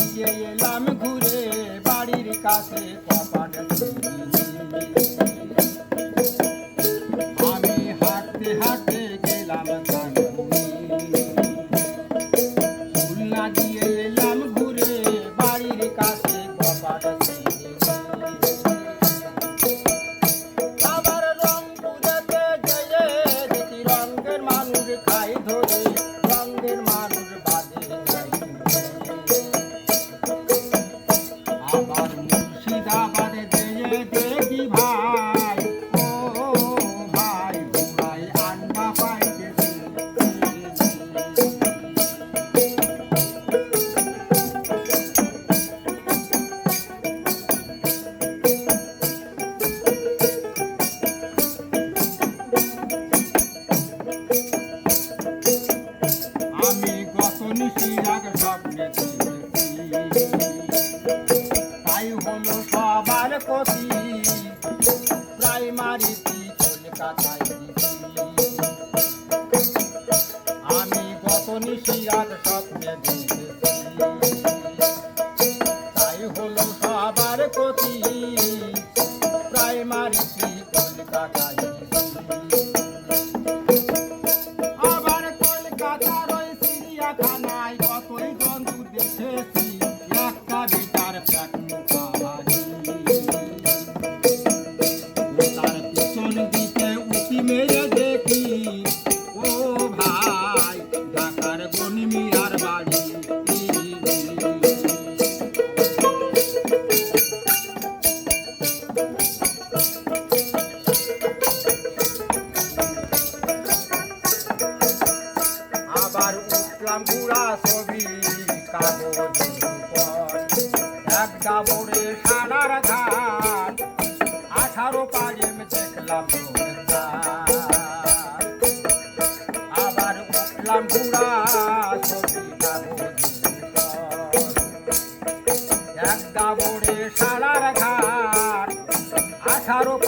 দিয়ে এলাম ঘুরে বাড়ির কাছে কপাট আমি হাঁটতে হাঁটতে গেলাম খুলনা দিয়ে এলাম ঘুরে বাড়ির কাছে কপাট আবার রংপুরেতে যেয়ে দেখি রঙের মানুষ খাই ধরে রঙের মানুষ বাদে আবার মুর্শিদাবাদে যেয়ে দেখি ভাই ও ভাই ভাই আন্ডা পাইতেছি আমি গত নিশিরাগ স্বপ্নে তাই হলো সবার ক্ষতি প্রাইমারিতে কলকাতায় আমি গত নিশিরাগ স্বপ্নে তাই হলো সবার ক্ষতি প্রাইমারিতে কলকাতায় আবার কলকাতার ওই চিড়িয়াখানায় কতই জন্তু দেখেছি একটা বিটার প্যাক মুখানি তার পিছন দিকে উঁকি মেরে দেখি ও ভাই ঢাকার গনিমিরার বাড়ি আবার উঠলাম ঘুরা ছবি কাগজের উপর এক ডাবরে সারার ঘাট 18 পাড়েম দেখলাম আবার উঠলাম ঘুরা ছবি কাগজের উপর এক ডাবরে সারার ঘাট 18